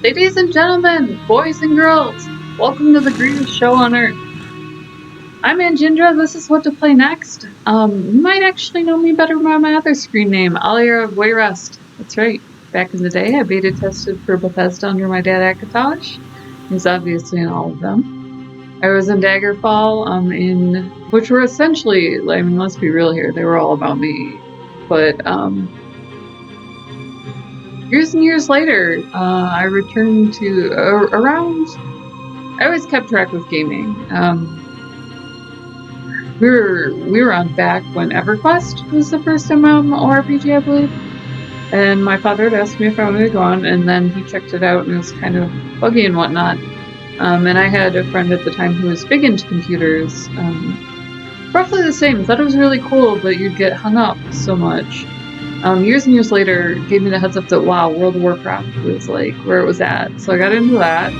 Ladies and gentlemen, boys and girls, welcome to the greatest show on earth. I'm Anjindra, this is What to Play Next. You might actually know me better by my other screen name, Aliera of Wayrest. That's right, back in the day I beta tested for Bethesda under my dad Akatosh. He's obviously in all of them. I was in Daggerfall, which were essentially, I mean, let's be real here, they were all about me. But, years and years later, I returned to around. I always kept track with gaming. We were on back when EverQuest was the first MMORPG, I believe. And my father had asked me if I wanted to go on, and then he checked it out, and it was kind of buggy and whatnot. And I had a friend at the time who was big into computers. Roughly the same. Thought it was really cool, but you'd get hung up so much. Years and years later, gave me the heads up that, wow, World of Warcraft was like where it was at. So I got into that.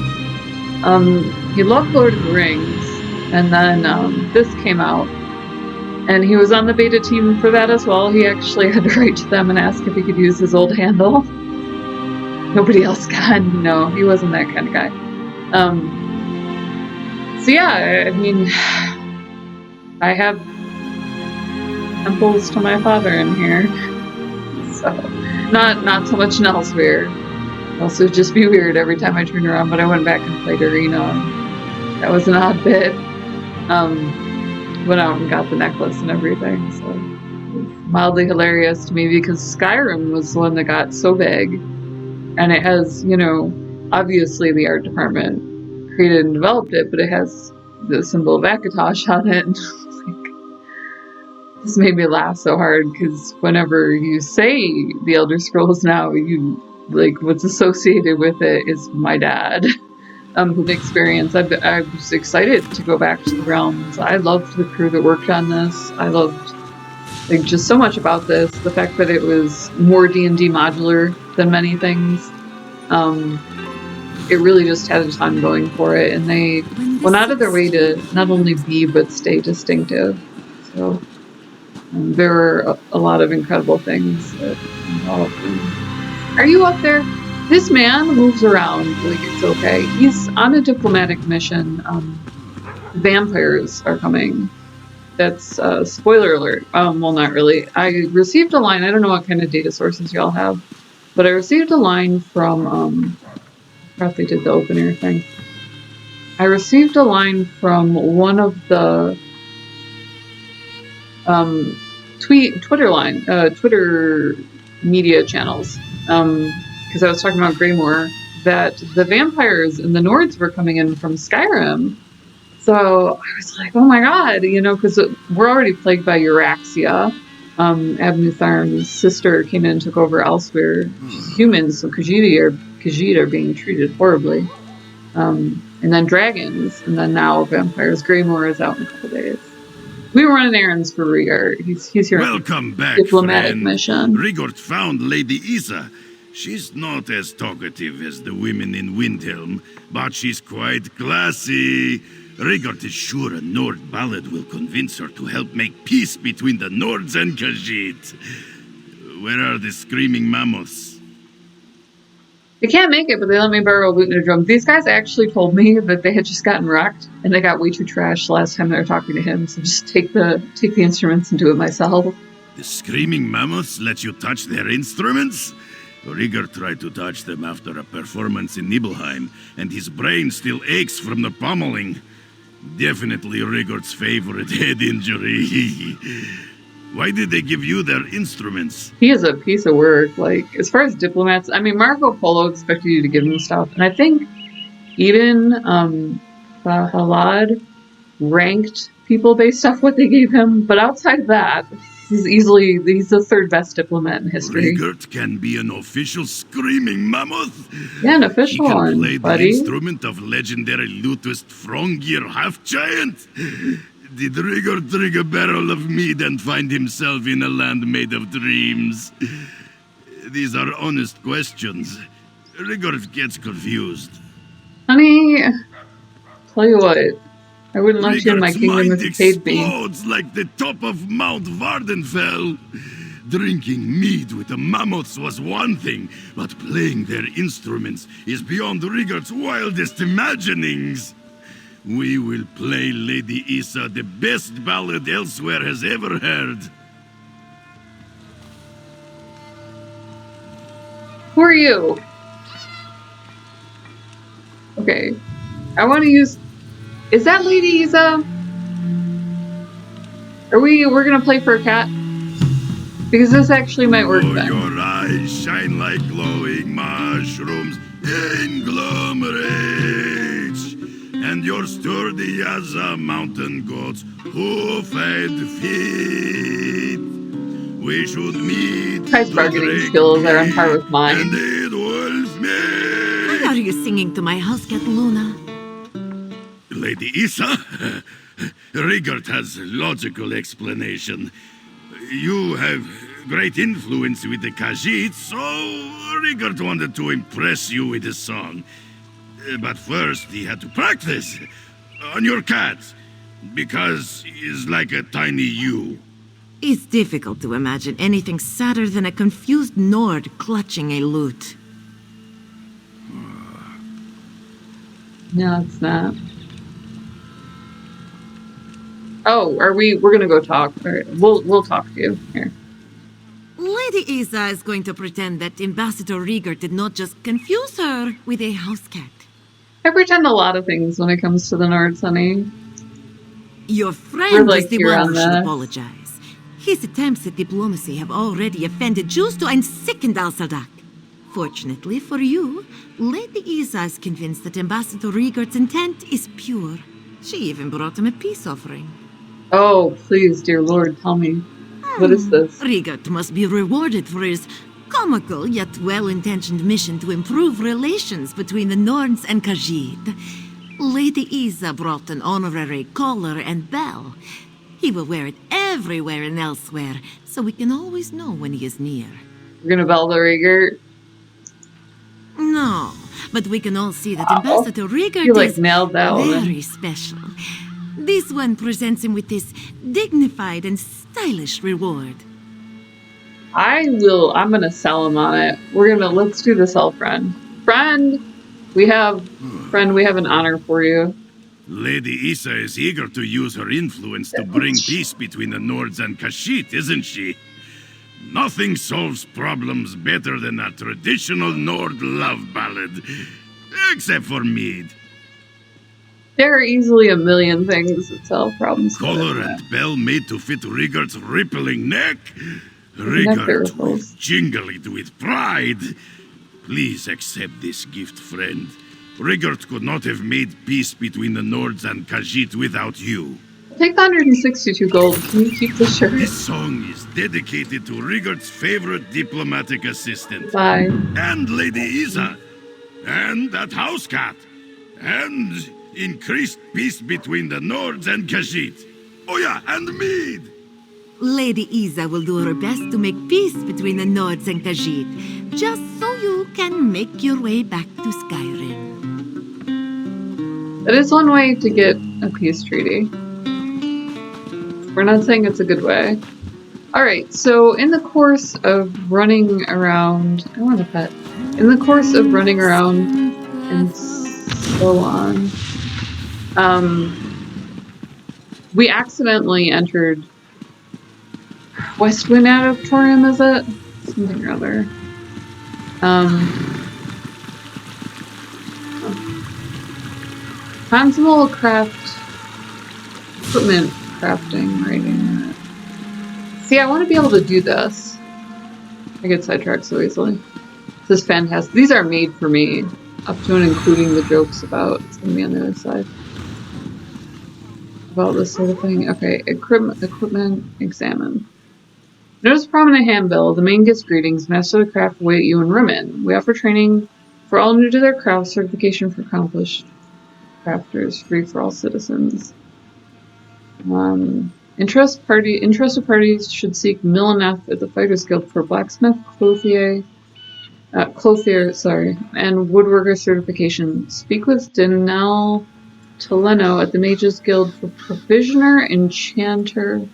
He loved Lord of the Rings, and then this came out, and he was on the beta team for that as well. He actually had to write to them and ask if he could use his old handle. Nobody else can. No, he wasn't that kind of guy. So yeah, I mean, I have temples to my father in here. So, not so much in elsewhere. Also, just be weird every time I turn around, but I went back and played Arena. That was an odd bit. Went out and got the necklace and everything, so it was mildly hilarious to me because Skyrim was the one that got so big, and it has, you know, obviously the art department created and developed it, but it has the symbol of Akatosh on it. This made me laugh so hard because whenever you say the Elder Scrolls now, what's associated with it is my dad. The experience. I was excited to go back to the realms. I loved the crew that worked on this. I loved just so much about this. The fact that it was more D&D modular than many things. It really just had a ton going for it, and they went out of their way to not only be but stay distinctive. So there were a lot of incredible things that involved them. Are you up there? This man moves around like it's okay. He's on a diplomatic mission. Vampires are coming. That's spoiler alert. Well, not really. I received a line. I don't know what kind of data sources y'all have, but I received a line from I forgot they did the open air thing. I received a line from one of the Twitter media channels, because I was talking about Greymoor, that the vampires and the Nords were coming in from Skyrim. So I was like, oh my god, you know, because we're already plagued by Euraxia. Abnutharm's sister came in and took over elsewhere. Humans, so Khajiit are being treated horribly. And then dragons, and then now vampires. Greymoor is out in a couple days. We were running errands for Rigord. He's here. Welcome back, diplomatic friend. mission. Rigord found Lady Isa. She's not as talkative as the women in Windhelm, but she's quite classy. Rigord is sure a Nord ballad will convince her to help make peace between the Nords and Khajiit. Where are the screaming mammoths? They can't make it, but they let me borrow a lute and a drum. These guys actually told me that they had just gotten wrecked, and they got way too trashed last time they were talking to him, so just take the instruments and do it myself. The screaming mammoths let you touch their instruments? Rigord tried to touch them after a performance in Nibelheim, and his brain still aches from the pummeling. Definitely Rigord's favorite head injury. Why did they give you their instruments? He is a piece of work. Like, as far as diplomats, I mean, Marco Polo expected you to give him stuff, and I think even Halad ranked people based off what they gave him, but outside of that, he's the third best diplomat in history. Rigord can be an official screaming mammoth? Yeah, an official one, He can play buddy. the instrument of legendary lutist Frongir half-giant? Did Rigord drink a barrel of mead and find himself in a land made of dreams? These are honest questions. Rigord gets confused. Honey, tell you what, I wouldn't let you in my kingdom if you paid me. Explodes like the top of Mount Vardenfell. Drinking mead with the mammoths was one thing, but playing their instruments is beyond Riggert's wildest imaginings. We will play Lady Isa the best ballad Elsewhere has ever heard. Who are you? Okay. I want to use... Is that Lady Isa? We're gonna play for a cat? Because this actually might work then. Your eyes shine like glowing mushrooms in glomerates, and you're sturdy as a mountain goat's hoof-fed feet. We should meet. Price bargaining skills are on par with mine. And it wolf me. Why are you singing to my house cat, Luna? Lady Isa? Riggert has logical explanation. You have great influence with the Khajiit, so Riggert wanted to impress you with his song. But first, he had to practice on your cat, because he's like a tiny you. It's difficult to imagine anything sadder than a confused Nord clutching a lute. No, it's not. Oh, we're gonna go talk. All right, we'll talk to you. Here. Lady Isa is going to pretend that Ambassador Rieger did not just confuse her with a house cat. I pretend a lot of things when it comes to the Nords, honey. Your friend like is the here one on who should this. apologize. His attempts at diplomacy have already offended Justo and sickened Al-Sadak. Fortunately for you, Lady Isa is convinced that Ambassador Riegert's intent is pure. She even brought him a peace offering. Oh, please, dear Lord, tell me. What is this? Riegert must be rewarded for his comical yet well-intentioned mission to improve relations between the Norns and Khajiit. Lady Isa brought an honorary collar and bell. He will wear it everywhere and elsewhere, so we can always know when he is near. We're gonna bell the Riegert. No, but we can all see that Ambassador Riegert You is nailed that one. very special. This one presents him with this dignified and stylish reward. I'm gonna sell him on it. Let's do the sell, friend. Friend, we have an honor for you. Lady Isa is eager to use her influence to bring peace between the Nords and Khajiit, isn't she? Nothing solves problems better than a traditional Nord love ballad. Except for mead. There are easily a million things that solve problems. Collar and bell made to fit Riggert's rippling neck. Riggert will jingle it with pride. Please accept this gift, friend. Riggert could not have made peace between the Nords and Khajiit without you. Take the 162 gold. Can you keep the shirt? This song is dedicated to Riggert's favorite diplomatic assistant. Bye. And Lady Isa. And that house cat. And increased peace between the Nords and Khajiit. Oh yeah, and mead! Lady Isa will do her best to make peace between the Nords and Khajiit, just so you can make your way back to Skyrim. That is one way to get a peace treaty. We're not saying it's a good way. Alright, so in the course of running around... I want a pet. In the course of running around and so on, we accidentally entered Westwind Auditorium, is it? Something or other. Constable craft equipment crafting writing. See, I want to be able to do this. I get sidetracked so easily. This is fantastic. These are made for me, up to and including the jokes about. It's gonna be on the other side. About this sort of thing. Okay, equipment examine. Notice prominent handbill. The main gives greetings. Master of the craft await you in Rimmen. We offer training for all new to their craft. Certification for accomplished crafters. Free for all citizens. Interested parties should seek Milleneth at the Fighters Guild for blacksmith, clothier, and woodworker certification. Speak with Danelle Toleno at the Mages Guild for provisioner, enchanter,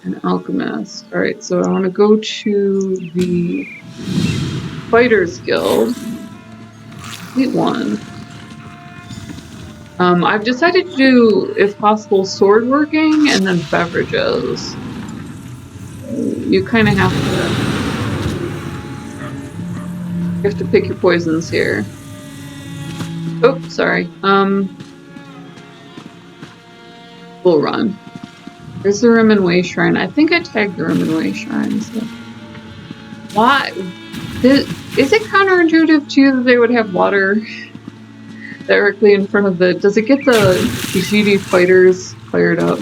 An alchemist. Alright, so I want to go to the Fighters Guild. Complete one. I've decided to do, if possible, sword working and then beverages. You kind of have to pick your poisons here. Oh, sorry. Bull Run. There's the Rim and Way Shrine. I think I tagged the Rim and Way Shrine. So. Why? Is it counterintuitive to you that they would have water directly in front of the... Does it get the GD fighters fired up?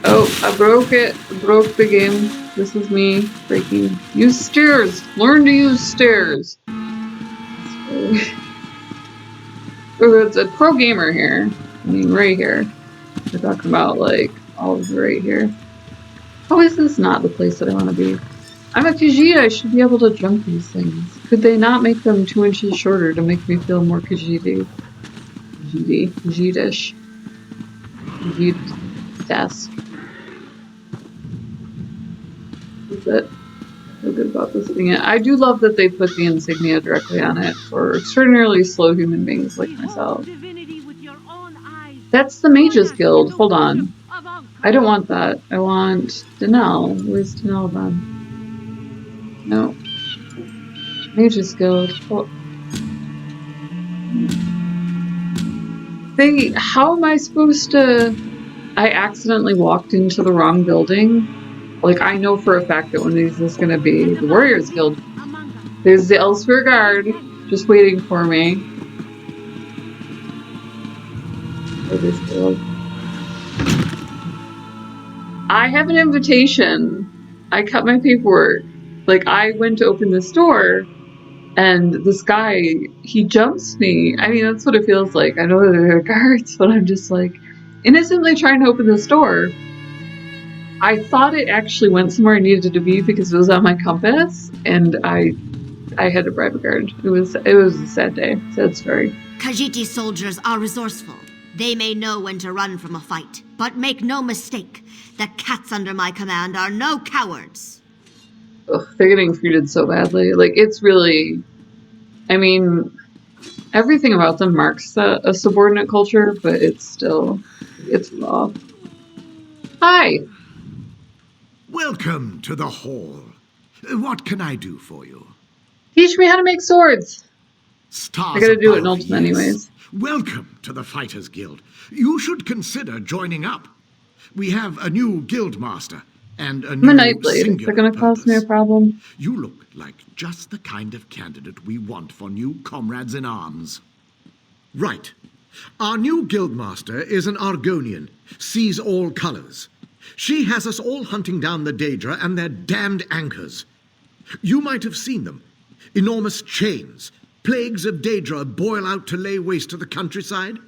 Oh, I broke it. I broke the game. This is me breaking. Use stairs! Learn to use stairs! It's a pro gamer here. I mean, right here. We're talking about, like, all of right here. How is this not the place that I want to be? I'm a Khajiit, I should be able to jump these things. Could they not make them 2 inches shorter to make me feel more Khajiit-y? Khajiitish. Khajiit-esque. That's it. I feel good about this thing. I do love that they put the insignia directly on it for extraordinarily slow human beings like myself. That's the Mages Guild. Hold on. I don't want that. I want Denell. Where's Denell then? No. Mages Guild. Oh. How am I supposed to... I accidentally walked into the wrong building. Like, I know for a fact that one of these is going to be the Warriors Guild. There's the Elsewhere Guard just waiting for me. Warriors Guild. I have an invitation. I cut my paperwork. Like, I went to open this door, and this guy, he jumps me. I mean, that's what it feels like. I know that there are guards, but I'm just like, innocently trying to open this door. I thought it actually went somewhere I needed to be because it was on my compass, and I had to bribe a guard. It was a sad day. Sad story. Khajiit soldiers are resourceful. They may know when to run from a fight, but make no mistake, the cats under my command are no cowards. Ugh, they're getting treated so badly. Like, it's really... I mean, everything about them marks a subordinate culture, but it's still... It's raw. Hi! Welcome to the hall. What can I do for you? Teach me how to make swords! Stars I gotta do it in above, Ultima anyways. Welcome to the Fighters Guild. You should consider joining up. We have a new guild master and a new I'm a Nightblade. Is that gonna cause me a problem? You look like just the kind of candidate we want for new comrades in arms. Right. Our new guild master is an Argonian, sees all colors. She has us all hunting down the Daedra and their damned anchors. You might have seen them. Enormous chains. Plagues of Daedra boil out to lay waste to the countryside.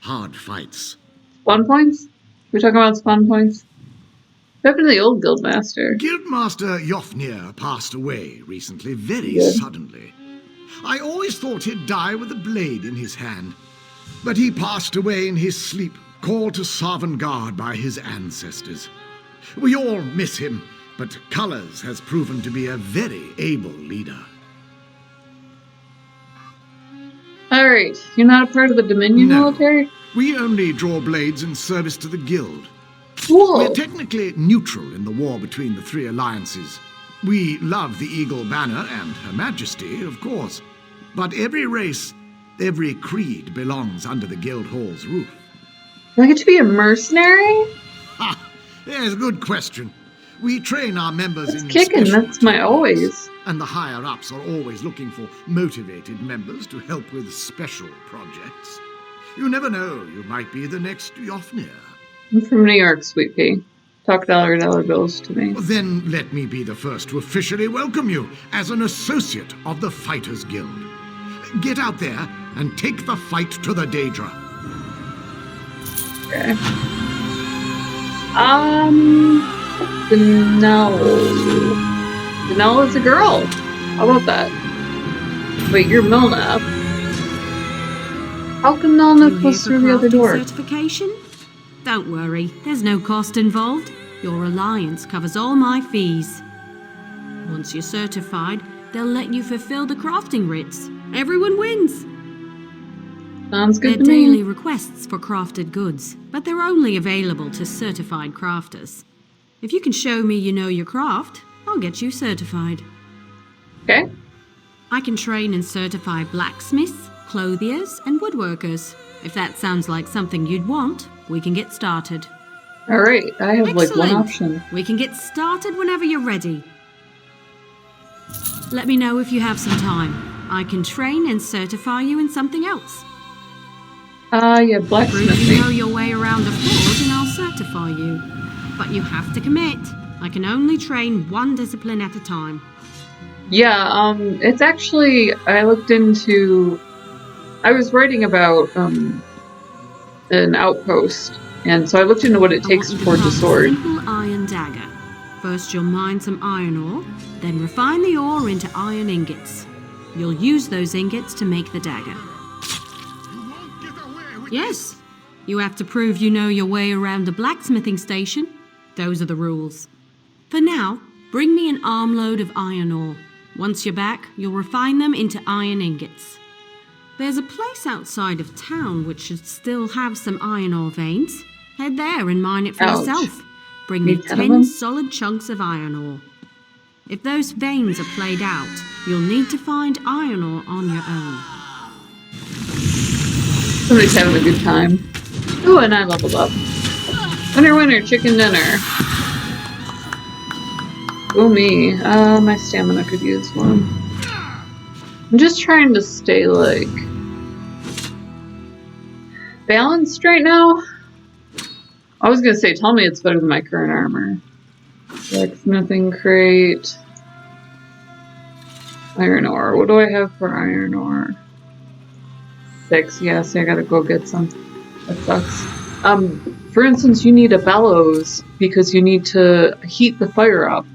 Hard fights. Spawn points? We're talking about spawn points? What happened to the old guildmaster? Guildmaster Jofnir passed away recently, very suddenly. I always thought he'd die with a blade in his hand. But he passed away in his sleep, called to Sovngarde by his ancestors. We all miss him, but Colors has proven to be a very able leader. Alright, you're not a part of the Dominion military? We only draw blades in service to the guild. Cool. We're technically neutral in the war between the three alliances. We love the Eagle Banner and Her Majesty, of course. But every race, every creed belongs under the guild hall's roof. Do I get to be a mercenary? Ha! There's a good question. We train our members in kicking, special that's my techniques, always. And the higher-ups are always looking for motivated members to help with special projects. You never know, you might be the next Jofnir. I'm from New York, Sweet Pea. Talk dollar bills to me. Then let me be the first to officially welcome you as an associate of the Fighters Guild. Get out there and take the fight to the Daedra. Okay. Denell. Denell is a girl. How about that? Wait, you're Milna. How come Milna goes through the other door? Certification? Don't worry, there's no cost involved. Your alliance covers all my fees. Once you're certified, they'll let you fulfill the crafting writs. Everyone wins. Sounds good They're to daily me. requests for crafted goods, but they're only available to certified crafters. If you can show me you know your craft, I'll get you certified. Okay. I can train and certify blacksmiths, clothiers, and woodworkers. If that sounds like something you'd want, we can get started. All right. I have like one Excellent. option. We can get started whenever you're ready. Let me know if you have some time. I can train and certify you in something else. Yeah, Prove you know blacksmithing. your way around a forge and I'll certify you. But you have to commit. I can only train one discipline at a time. Yeah, it's actually, I looked into, I was writing about, an outpost, and so I looked into what it I takes want to you to forge a craft sword. simple iron dagger. First you'll mine some iron ore, then refine the ore into iron ingots. You'll use those ingots to make the dagger. Yes, you have to prove you know your way around a blacksmithing station. Those are the rules. For now, bring me an armload of iron ore. Once you're back, you'll refine them into iron ingots. There's a place outside of town which should still have some iron ore veins. Head there and mine it for Ouch. yourself. Bring me Need 10 of 10 them? solid chunks of iron ore. If those veins are played out, you'll need to find iron ore on your own. Somebody's having a good time. Oh, and I leveled up. Winner, winner, chicken dinner. Oh me. My stamina could use one. I'm just trying to stay, like, balanced right now. I was gonna say, tell me it's better than my current armor. Blacksmithing crate. Iron ore. What do I have for iron ore? 6. Yes, I gotta go get some. That sucks. For instance, you need a bellows because you need to heat the fire up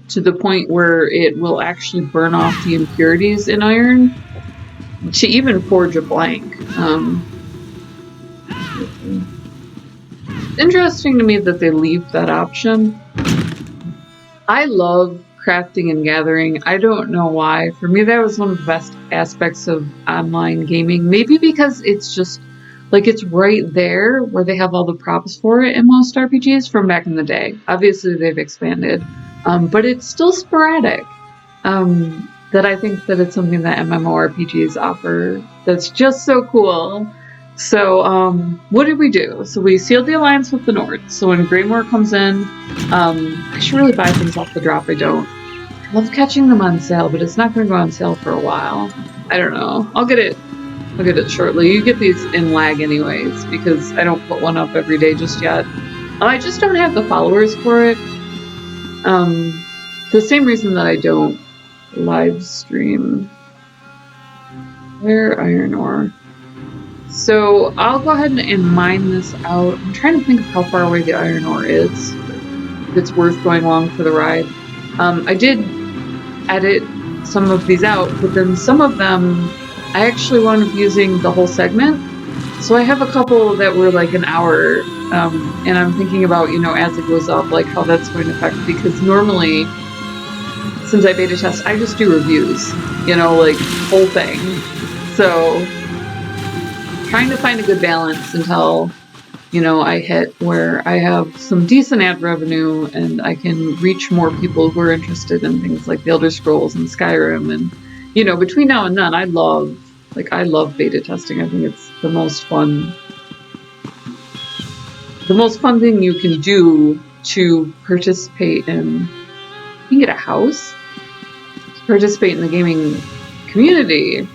to the point where it will actually burn off the impurities in iron to even forge a blank. It's interesting to me that they leave that option. I love crafting and gathering. I don't know why. For me, that was one of the best aspects of online gaming. Maybe because it's just, like, it's right there where they have all the props for it in most RPGs from back in the day. Obviously, they've expanded. But it's still sporadic. That I think that it's something that MMORPGs offer that's just so cool. So, what did we do? So we sealed the alliance with the North. So when Greymoor comes in, I should really buy things off the drop. I don't. I love catching them on sale, but it's not going to go on sale for a while. I don't know. I'll get it shortly. You get these in lag anyways, because I don't put one up every day just yet. I just don't have the followers for it. The same reason that I don't live stream. Where iron ore? So I'll go ahead and mine this out. I'm trying to think of how far away the iron ore is. If it's worth going along for the ride. I did edit some of these out, but then some of them I actually wound up using the whole segment. So I have a couple that were like an hour, and I'm thinking about, you know, as it goes up, like how that's going to affect, because normally, since I beta test, I just do reviews, you know, like whole thing. So trying to find a good balance until, you know, I hit where I have some decent ad revenue and I can reach more people who are interested in things like the Elder Scrolls and Skyrim. And, you know, between now and then, I love beta testing. I think it's the most fun thing you can do to participate in. You can get a house to participate in the gaming community.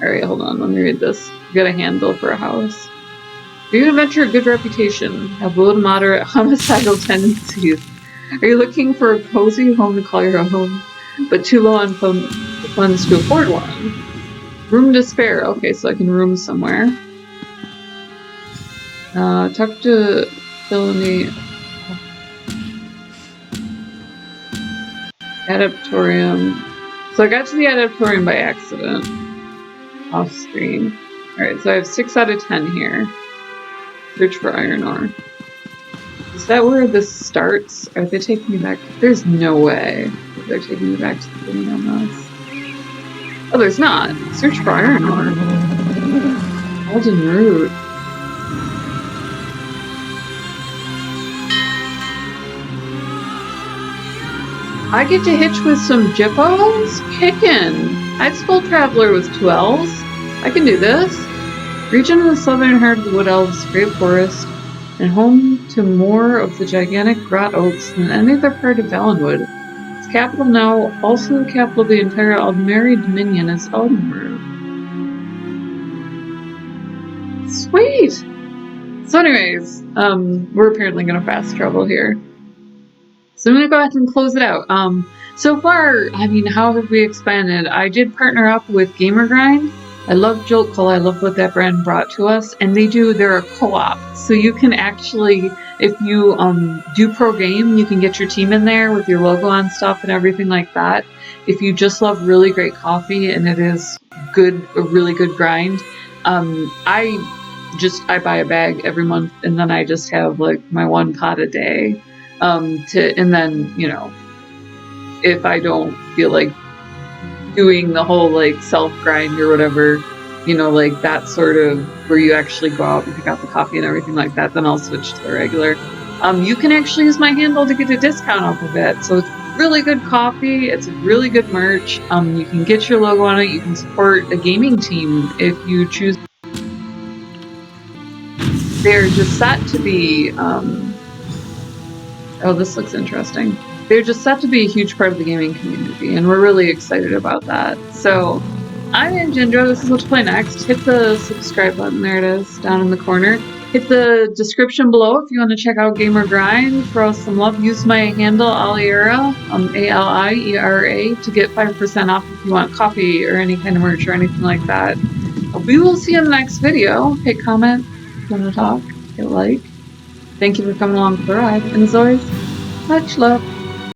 Alright, hold on, let me read this. Get a handle for a house. Are you an adventurer of good reputation? Have low to moderate homicidal tendencies? Are you looking for a cozy home to call your own, but too low on funds to afford one? Room to spare. Okay, so I can room somewhere. Talk to Felony. Adaptorium. So I got to the Adaptorium by accident. Off screen. Alright, so I have 6 out of 10 here. Search for iron ore. Is that where this starts? Are they taking me back? There's no way that they're taking me back to the beginning on this. Oh, there's not. Search for iron ore. Golden root. I get to hitch with some Jippos? Kickin'! High-School Traveler with 2 elves. I can do this. Region of the southern heart of the Wood Elves, Great Forest, and home to more of the gigantic grot oaks than any other part of Valenwood. Its capital now, also the capital of the entire Aldmeri Dominion, is Eldenburg. Sweet! So anyways, we're apparently gonna fast travel here. So I'm going to go ahead and close it out. So far, I mean, how have we expanded? I did partner up with GamerGrind. I love Jolt Cola. I love what that brand brought to us. And they're a co-op. So you can actually, if you do pro game, you can get your team in there with your logo on stuff and everything like that. If you just love really great coffee and it is good, a really good grind, I buy a bag every month and then I just have like my 1 pot a day. And then, you know, if I don't feel like doing the whole like self grind or whatever, you know, like that sort of where you actually go out and pick out the coffee and everything like that, then I'll switch to the regular. You can actually use my handle to get a discount off of it. So it's really good coffee. It's really good merch. You can get your logo on it. You can support a gaming team if you choose. They're just set to be, oh, this looks interesting. They're just set to be a huge part of the gaming community, and we're really excited about that. So, I'm Ginger. This is what to play next. Hit the subscribe button. There it is, down in the corner. Hit the description below if you want to check out GamerGrind. Throw us some love. Use my handle, Aliera, A-L-I-E-R-A, to get 5% off if you want coffee or any kind of merch or anything like that. We will see you in the next video. Hit comment if you want to talk. Hit like. Thank you for coming along for the ride, and as always, much love.